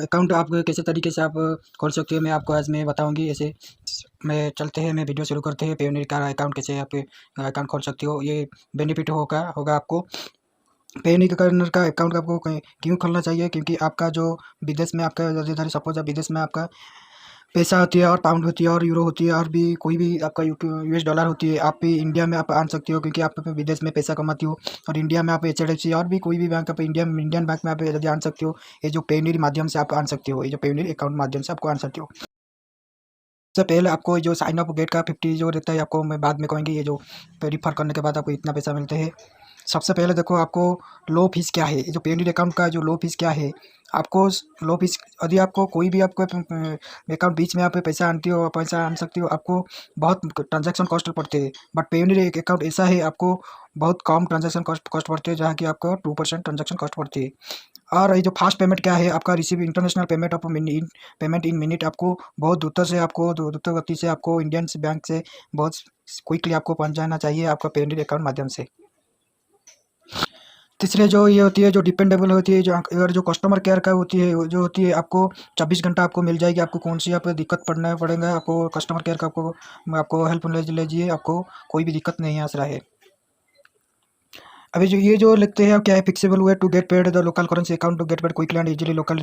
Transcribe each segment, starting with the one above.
Account आप कैसे तरीके से आप खोल सकते हो, मैं आपको आज मैं बताऊंगी। ऐसे मैं चलते हैं, मैं वीडियो शुरू करते हैं। पेयोनियर का अकाउंट कैसे आप अकाउंट खोल सकते हो, ये बेनिफिट होगा होगा आपको। पेयोनियर का अकाउंट आपको क्यों खोलना चाहिए, क्योंकि आपका जो विदेश में आपका जैसे सपोज आप विदेश में आपका पैसा होती है, और पाउंड होती है, और यूरो होती है, और भी कोई भी आपका यूएस डॉलर होती है, आप भी इंडिया में आप आन सकते हो, क्योंकि आप विदेश में पैसा कमाती हो। और इंडिया में आप एचडीएफसी और भी कोई भी बैंक आप इंडियन बैंक में आप यदि आन सकते हो, ये जो पेयोनियर माध्यम से आप आन सकते हो, ये जो पेयोनियर अकाउंट माध्यम से आपको आन सकते हो। सबसे पहले आपको जो साइन अप गेट का 50 जो रहता है, आपको मैं बाद में कहूँगी, ये जो वेरीफाई करने के बाद आपको इतना पैसा मिलते हैं। सबसे पहले देखो आपको लो फीस क्या है, ये जो पेयोनियर अकाउंट का जो लो फीस क्या है। आपको लो फीस, यदि आपको कोई भी आपको अकाउंट बीच में आप पैसा आनती हो, पैसा आन सकती हो, आपको बहुत ट्रांजैक्शन कॉस्ट पड़ते हैं। बट पेयोनियर एक अकाउंट ऐसा है, आपको बहुत कम ट्रांजैक्शन कॉस्ट पड़ते हैं, जहाँ की आपको 2% ट्रांजैक्शन कॉस्ट पड़ती है। और ये जो फास्ट पेमेंट क्या है, आपका receive international payment of payment in minute, आपको बहुत द्रुत से आपको द्रुत गति से आपको इंडियन बैंक से बहुत क्विकली आपको पहुंच जाना चाहिए आपका पेयोनियर अकाउंट माध्यम से। तीसरे जो ये होती है, जो डिपेंडेबल होती है, जो अगर जो कस्टमर केयर का होती है, जो होती है आपको 24 घंटा आपको मिल जाएगी। आपको कौन सी आप दिक्कत पड़ना पड़ेगा, आपको कस्टमर केयर का आपको हेल्प ले लीजिए, आपको कोई भी दिक्कत नहीं आ रहा है। अभी जो ये जो लिखते हैं क्या है, fixable way to get paid the local currency account to get paid quickly and easily local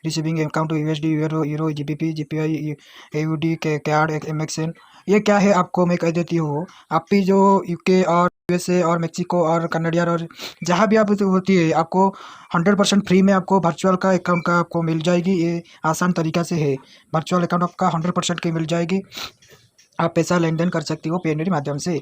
receiving account USD euro GBP GPI AUD के कार्ड एमएक्सएन। ये क्या है आपको मैं कह देती हूँ। आप भी जो यूके और यूएसए और मेक्सिको और कनाडा और जहाँ भी आप होती है, आपको 100% फ्री में आपको वर्चुअल का अकाउंट का आपको मिल जाएगी। ये आसान तरीका से है, वर्चुअल अकाउंट आपका 100% की मिल जाएगी। आप पैसा लेन देन कर सकती हो पेयोनियर माध्यम से।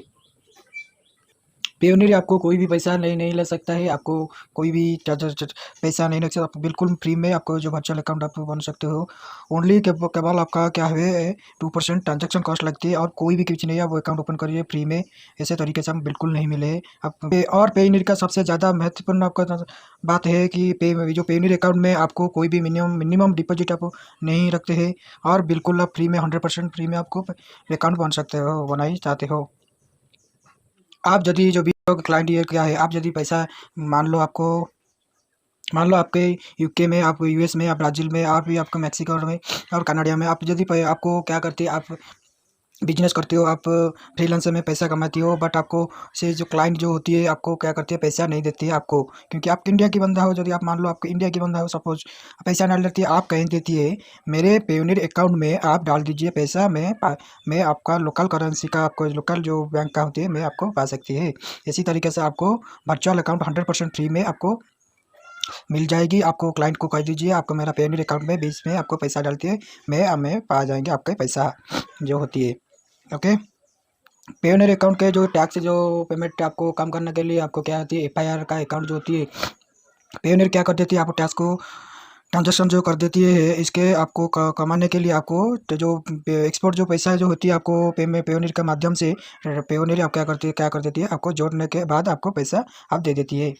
पेयोनियर आपको कोई भी पैसा नहीं ले सकता है, आपको कोई भी पैसा नहीं लग सकता, आप बिल्कुल फ्री में आपको जो वर्चुअल अकाउंट आप बन सकते हो। ओनली केवल आपका क्या है 2% ट्रांजेक्शन कॉस्ट लगती है, और कोई भी कुछ नहीं है। वो अकाउंट ओपन करिए फ्री में, ऐसे तरीके से हम बिल्कुल नहीं मिले आप। और पेयोनियर का सबसे ज़्यादा महत्वपूर्ण आपका बात है कि जो पेयोनियर अकाउंट में आपको कोई भी मिनिमम डिपॉजिट आप नहीं रखते हैं, और बिल्कुल आप फ्री में 100% फ्री में आपको अकाउंट बन सकते हो, बनाई चाहते हो आप। यदि जो भी क्लाइंट ये क्या है, आप यदि पैसा मान लो आपके यूके में, आप यूएस में, आप ब्राज़ील में, और भी आपको मैक्सिको में और कनाडा में, आप यदि आपको क्या करती है, आप बिजनेस करते हो, आप फ्रीलांसर में पैसा कमाती हो, बट आपको से जो क्लाइंट जो होती है, आपको क्या करती है, पैसा नहीं देती है आपको, क्योंकि आप इंडिया की बंदा हो। यदि आप मान लो आपको इंडिया की बंदा हो, सपोज पैसा डाल देती है, आप कहीं देती है मेरे पेयोनियर अकाउंट में आप डाल दीजिए पैसा, मैं आपका लोकल करेंसी का, आपको लोकल जो बैंक का होती है, मैं आपको पा सकती है। इसी तरीके से आपको वर्चुअल अकाउंट 100% फ्री में आपको मिल जाएगी। आपको क्लाइंट को कह दीजिए आपको मेरा पेयोनियर अकाउंट में बीच में आपको पैसा डालती है, मैं पा जाएंगे आपका पैसा जो होती है। ओके। पेयोनियर अकाउंट के जो टैक्स जो पेमेंट आपको कम करने के लिए आपको क्या होती है, एफआईआर का अकाउंट जो होती है, पेयोनियर क्या कर देती है, आपको टैक्स को ट्रांजेक्शन जो कर देती है, इसके आपको कमाने के लिए आपको तो जो एक्सपोर्ट जो पैसा जो होती है, आपको पेयोनियर के माध्यम से पेयोनियर आप क्या कर देती है, आपको जोड़ने के बाद आपको पैसा आप दे देती है।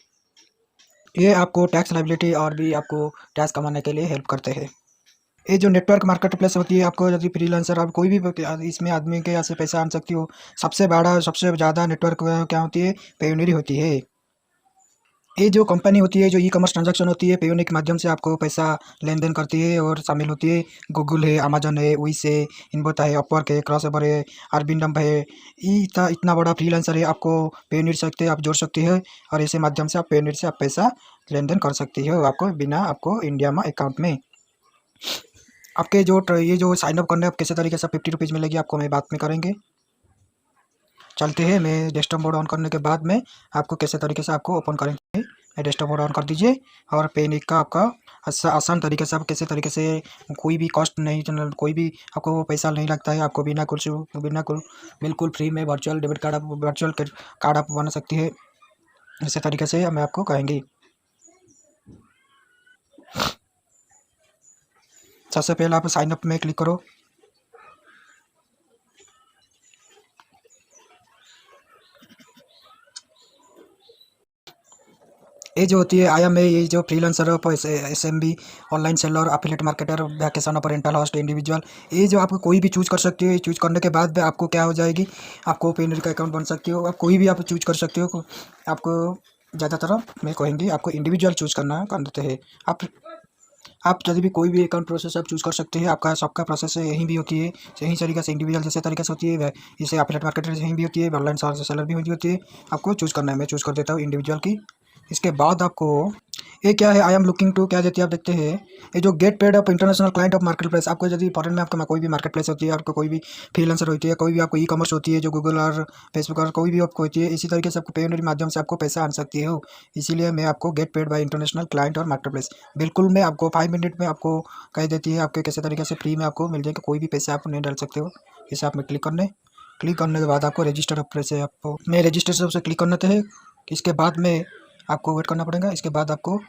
ये आपको टैक्स लायबिलिटी और भी आपको टैक्स कमाने के लिए हेल्प करते हैं। ये जो नेटवर्क मार्केट प्लेस होती है, आपको यदि फ्रीलांसर आप कोई भी इसमें आदमी के यहाँ से पैसा आन सकती हो। सबसे बड़ा सबसे ज़्यादा नेटवर्क क्या होती है, पेयोनियर होती है। ये जो कंपनी होती है, जो ई कॉमर्स ट्रांजैक्शन होती है, पेयोनियर के माध्यम से आपको पैसा लेन देन करती है और शामिल होती है। गूगल है, अमेजन है, विश है, इनबोता है, अपवर्क है, क्रॉसओवर है, अरबिंदम है। ये इतना बड़ा फ्रीलांसर है, आपको पेयोनियर से आप जोड़ सकते हैं, और ऐसे माध्यम से आप पेयोनियर से आप पैसा लेन देन कर सकती हो, आपको बिना आपको इंडिया में अकाउंट में। आपके जो ये जो साइन अप करने आप कैसे तरीके से 50 रुपीज़ मिलेगी, आपको मैं बात में करेंगे। चलते हैं, मैं डेस्कटॉप मोड ऑन करने के बाद में आपको कैसे तरीके से आपको ओपन करेंगे। मैं डेस्कटॉप मोड ऑन कर दीजिए, और पेनिक का आपका आसान तरीके से आप कैसे तरीके से कोई भी कॉस्ट नहीं, कोई भी आपको पैसा नहीं लगता है, आपको बिना कुछ बिल्कुल फ्री में वर्चुअल डेबिट कार्ड आप वर्चुअल कार्ड आप बना सकती है। इसी तरीके से मैं आपको कहेंगी। सबसे पहले आप साइन अप में क्लिक करो। ये जो होती है IAM है, ये जो freelancer SMB online seller affiliate marketer vacation पर रेंटल होस्ट इंडिविजुअल, ये जो आपको कोई भी चूज कर सकते हो। चूज करने के बाद में आपको क्या हो जाएगी, आपको पेयोनियर का अकाउंट बन सकती हो। आप कोई भी आप चूज कर सकते हो। आपको ज़्यादातर मैं कहेंगी आपको इंडिविजुअल चूज करना कर देते हैं आप। आप जब भी कोई भी अकाउंट प्रोसेस आप चूज़ कर सकते हैं। आपका सबका प्रोसेस यहीं भी होती है, यही तरीके से इंडिविजुअल जैसे तरीके से होती है, जैसे एफिलिएट मार्केटर यहीं भी होती है, ऑनलाइन सेलर भी होती है। आपको चूज़ करना है, मैं चूज़ कर देता हूँ इंडिविजुअल की। इसके बाद आपको ये क्या है, आई एम लुकिंग टू क्या देती है, आप देखते हैं ये जो get paid of international client of market place. आपको यदि फॉरेन में आपका कोई भी मार्केट प्लेस होती है, आपको कोई भी फ्रीलांसर होती है, कोई भी आपको ई कॉमर्स होती है जो गूगल और फेसबुक और कोई भी आपको होती है, इसी तरीके से आपको पेमेंट के माध्यम से आपको पैसा आन सकती है। इसीलिए मैं आपको get paid by international client और मार्केट प्लेस बिल्कुल मैं आपको 5 मिनट में आपको कह देती है, आपके कैसे तरीके से फ्री में आपको मिल जाएगा, कोई भी पैसा आप नहीं डाल सकते हो। इसे आप में क्लिक करने के बाद आपको रजिस्टर अप से आपको मैं रजिस्टर से क्लिक करना है। इसके बाद में आपको वेट करना पड़ेगा। इसके बाद आपको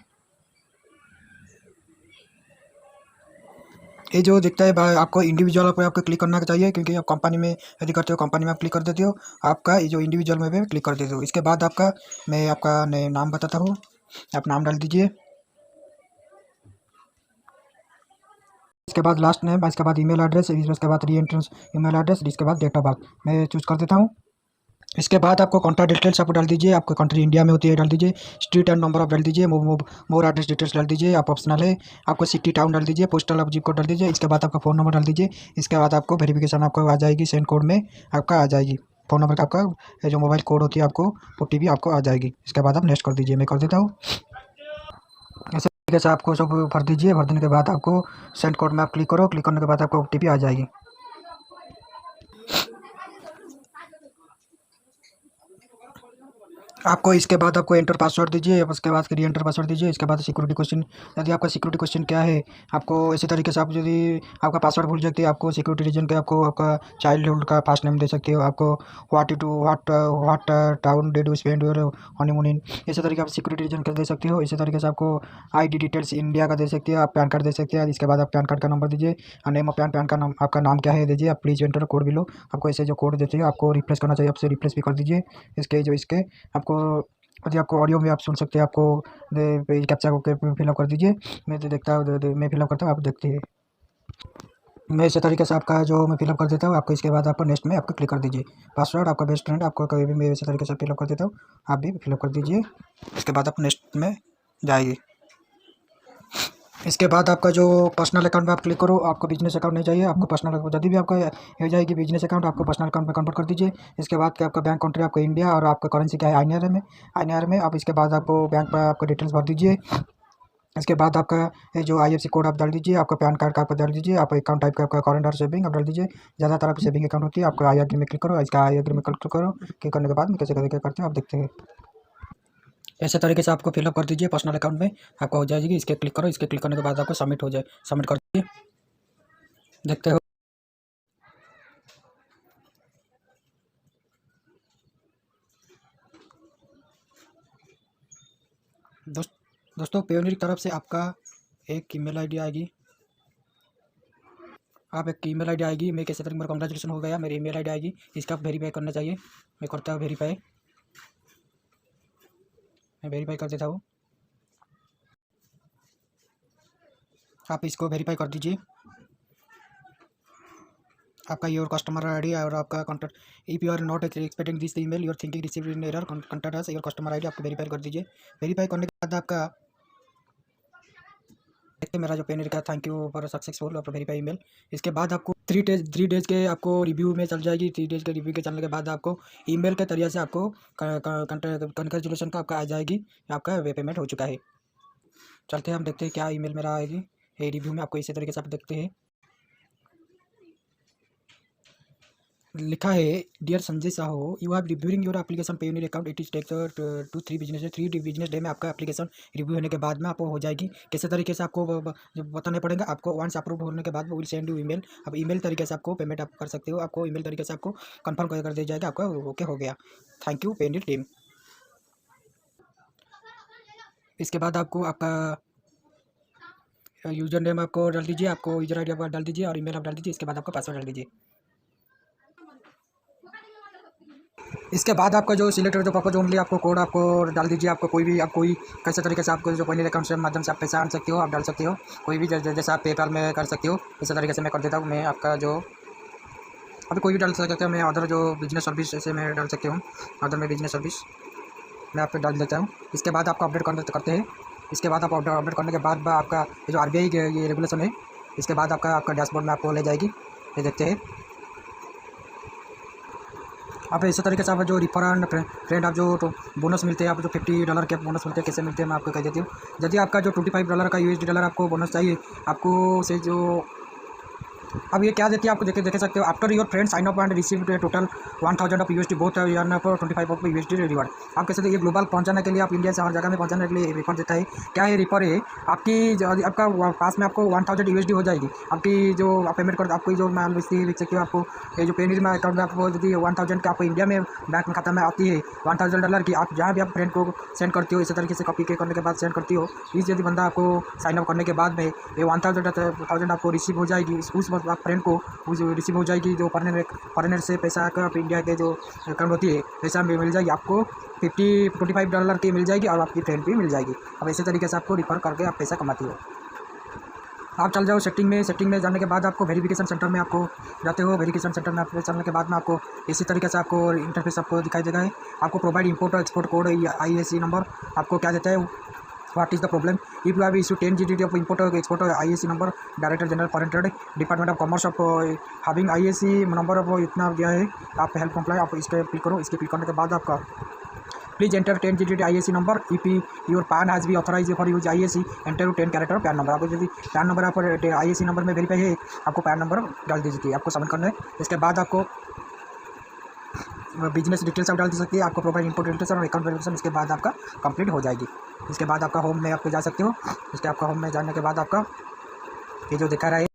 ये जो दिखता है आपको इंडिविजुअल पे आपको क्लिक करना चाहिए, क्योंकि आप कंपनी में यदि करते हो कंपनी में आप क्लिक कर देते हो, आपका ये जो इंडिविजुअल में भी क्लिक कर देते हो। इसके बाद आपका मैं आपका नाम बताता हूँ, आप नाम डाल दीजिए। इसके बाद लास्ट नेम, इसके बाद ईमेल एड्रेस, इसके बाद री एंट्रेंस ईमेल एड्रेस, इसके बाद डेट ऑफ बर्थ मैं चूज़ कर देता हूँ। इसके बाद आपको कॉन्टैक्ट डिटेल्स आपको डाल दीजिए, आपको कंट्री इंडिया में होती है डाल दीजिए, स्ट्रीट एंड नंबर आप डाल दीजिए, मोर एड्रेस डिटेल्स डाल दीजिए, आप ऑप्शनल है। आपको सिटी टाउन डाल दीजिए, पोस्टल आप जिप कोड डाल दीजिए। इसके बाद आपका फ़ोन नंबर डाल दीजिए। इसके बाद आपको वेरिफिकेशन आपको आ जाएगी, सेंड कोड में आपका आ जाएगी फ़ोन नंबर का, आपका जो मोबाइल कोड होती है आपको OTP आपको आ जाएगी। इसके बाद आप नेक्स्ट कर दीजिए, मैं कर देता हूँ। ऐसे तरीके से आपको सब भर दीजिए। भर देने के बाद आपको सेंड कोड में आप क्लिक करो, क्लिक करने के बाद आपको OTP आ जाएगी। आपको इसके बाद आपको एंटर पासवर्ड दीजिए, उसके बाद री एंटर पासवर्ड दीजिए। इसके बाद सिक्योरिटी क्वेश्चन, यदि आपका सिक्योरिटी क्वेश्चन क्या है, आपको इसी तरीके से आप यदि आपका पासवर्ड भूल जाते हैं, आपको सिक्योरिटी रीजन के आपको आपका चाइल्डहुड का फास्ट नेम दे सकते हो। आपको what town did you spend your honeymoon in, इसी तरीके आप सिक्योरिटी रीजन का दे सकते हो। इसी तरीके से आपको ID डिटेल्स इंडिया का दे सकते हो, आप पैन कार्ड दे सकते हैं। इसके बाद आप पैन कार्ड का नंबर दीजिए, नेम ऑफ पैन का नाम, आपका नाम क्या है दीजिए। आप प्लीज़ एंटर कोड बिलो, आपको ऐसे जो कोड देते हैं आपको रिप्लेस करना चाहिए, आपसे रिप्लेस भी कर दीजिए। इसके आपको यदि आपको ऑडियो में आप सुन सकते हैं, आपको कैप्चा को फिलअप कर दीजिए। मैं तो देखता हूँ, मैं फिलअप करता हूँ, आप देखते हैं। मैं इसी तरीके से आपका जो मैं फिलअप कर देता हूँ। आपको इसके बाद आपको नेक्स्ट में आपको क्लिक कर दीजिए। पासवर्ड आपका बेस्ट फ्रेंड, आपको कभी भी मैं इसी तरीके से फिलअप कर देता हूँ, आप भी फिलअप कर दीजिए। इसके बाद आप नेक्स्ट में जाइए। इसके बाद आपका जो पर्सनल अकाउंट में आप क्लिक करो, आपको बिजनेस अकाउंट नहीं चाहिए, आपको पर्सनल, जब भी आपका हो जाएगी बिजनेस अकाउंट, आपको पर्सनल अकाउंट में कन्वर्ट कर दीजिए। इसके बाद क्या आपका बैंक कंट्री आपको इंडिया और आपका करेंसी क्या है INR में आप इसके बाद आपको बैंक पर आपको डिटेल्स भर दीजिए। इसके बाद आपका ये जो IFSC कोड आप डाल दीजिए, आपका पैन कार्ड का आपको डाल दीजिए, आप अकाउंट टाइप का आपका करंट और सेविंग आप डाल दीजिए। ज़्यादातर आपकी सेविंग अकाउंट होती है, आपको आई एग्री में क्लिक करो, इसका आई एग्री में क्लिक करो। क्लिक करने के बाद में कैसे कैसे करते हैं आप देखते हैं। ऐसे तरीके से आपको फिलअप कर दीजिए पर्सनल अकाउंट में, आपको हो जाएगी। इसके क्लिक करो, इसके क्लिक करने के बाद आपको सबमिट हो जाए, सबमिट कर दीजिए, देखते हो। दोस्तों पेयोनियर की तरफ से आपका एक ईमेल आईडी आएगी, आप एक ईमेल आईडी आएगी। मैं कैसे तरीके मेरा कॉन्ग्रेचुलेसन हो गया, मेरी ईमेल आईडी आएगी, इसका वेरीफाई करना चाहिए। मैं करता हूँ वेरीफाई, मैं वेरीफाई कर देता हूँ। आप इसको वेरीफाई कर दीजिए। आपका योर कस्टमर ID और आपका contact, if you are not expecting this email, you're thinking receive in error, contact us, your customer ID आपको वेरीफाई कर दीजिए। वेरीफाई करने के बाद आपका देखते मेरा जो पेन का थैंक यू फॉर सक्सेसफुल आपका वेरीफाई ईमेल। इसके बाद आपको 3 डेज के आपको रिव्यू में चल जाएगी। 3 डेज के रिव्यू के चलने के बाद आपको ईमेल के जरिए से आपको कंग्रेचुलेसन का आपका आ जाएगी, आपका वे पेमेंट हो चुका है। चलते हैं हम देखते हैं क्या ईमेल मेरा आएगी। ये रिव्यू में आपको इसी तरीके से आप देखते हैं, लिखा है dear Sanjay Sahu, you are reviewing your application Payoneer account, it is takes 2-3 business day. 3 business day में आपका एप्लीकेशन रिव्यू होने के बाद में आपको हो जाएगी। कैसे तरीके से आपको बताना पड़ेगा, आपको वंस अप्रूव होने के बाद वो विल सेंड यू ईमेल। अब ईमेल तरीके से आपको पेमेंट आप कर सकते हो, आपको ईमेल तरीके से आपको कंफर्म कर दिया जाएगा, आपका ओके हो गया, थैंक यू पेयोनियर टीम। इसके बाद आपको आपका यूजर नेम आपको डाल दीजिए, आपको यूजर ID आप डाल दीजिए और ईमेल आप डाल दीजिए। इसके बाद आपका पासवर्ड डाल दीजिए। इसके बाद आपका जो सिलेक्टर जो पर्पज ओनली आपको कोड आपको डाल दीजिए। आपको कोई भी आप कोई कैसे तरीके से आपको जो पेयोनियर अकाउंट से माध्यम से आप पैसा आन सकते हो, आप डाल सकते हो। कोई भी जैसे आप पेपाल में कर सकते हो, इसी तरीके से मैं कर देता हूँ। मैं आपका जो अभी कोई भी डाल सकते हो, मैं अदर जो बिजनेस सर्विस ऐसे मैं डाल सकती हूँ, अदर में बिजनेस सर्विस मैं आप पे डाल देता हूँ। इसके बाद आपको अपडेट करते हैं। इसके बाद आप अपडेट करने के बाद आपका ये जो RBI के ये रेगुलेशन है, इसके बाद आपका डैशबोर्ड में आपको ले जाएगी। ये देखते हैं आप इसी तरीके से आप जो रिफर एंड फ्रेंड आप जो बोनस मिलते हैं, आप जो $50 के बोनस मिलते हैं, कैसे मिलते हैं मैं आपको कह देती हूँ। यदि आपका जो $25 का USD आपको बोनस चाहिए, आपको से जो अब ये क्या देती है आपको देख सकते हो। After your friend sign up and receive total 1000 of USD both for 25 of USD reward. आप कैसे ये ग्लोबल पहुंचाने के लिए, आप इंडिया से हर जगह में पहुंचाने के लिए रिफर देता है। क्या है रिफर है आपकी आपका पास में आपको 1000 USD हो जाएगी। आपकी जो आप पेमेंट कर आपकी जो मैं लिख सकती हूँ, आपको ये जो पेमेंट में अकाउंट में आपको यदि 1000 का आपको इंडिया में बैंक में खाता में आती है $1000 की, आप जहाँ भी आप फ्रेंड को सेंड करती हो, इसी तरीके से कॉपी करने के बाद सेंड करती हो। इस यदि बंदा आपको साइन अप करने के बाद में ये 1000 आपको रिसीव हो जाएगी, उस आप फ्रेंड को रिसीव हो जाएगी। जो फॉरेनर से पैसा आप इंडिया के जो अकाउंट होती है पैसा मिल जाएगी आपको $25 की मिल जाएगी और आपकी फ्रेंड भी मिल जाएगी। अब इसी तरीके से आपको रिफर करके आप पैसा कमाती हो। आप चल जाओ सेटिंग में जाने के बाद आपको वेरिफिकेशन सेंटर में आपको जाते हो। वेरिफिकेशन सेंटर में आप चलने के बाद में आपको इसी तरीके से आपको इंटरफेस आपको दिखाई देगा है। आपको प्रोवाइड इंपोर्ट और एक्सपोर्ट कोड IAC नंबर आपको क्या देता है, what is the problem if you have issue 10 GDT of import और export IAC number, director general foreign trade department of commerce of having IAC number of इतना दिया है। आप हेल्प कंप्लाई आप इस पर क्लिक करो। इसके क्लिक करने के बाद आपका please enter 10 GDT IAC number if your PAN has be authorise for use IAC enter 10 character PAN number. आपको यदि पैन नंबर आप IAC नंबर में वेरीफाई है, आपको पैन नंबर डाल दीजिए, आपको सबमिट करना है। इसके बाद आपको बिजनेस डिटेल्स आप डाल दे सकती है। आपको प्रोवाइड इंपोर्ट डिटेल्स और अकाउंट वेरिफिकेशन इसके बाद आपका कंप्लीट हो जाएगी। इसके बाद आपका होम में आपको जा सकते हो। इसके आपका होम में जाने के बाद आपका ये जो दिखा रहा है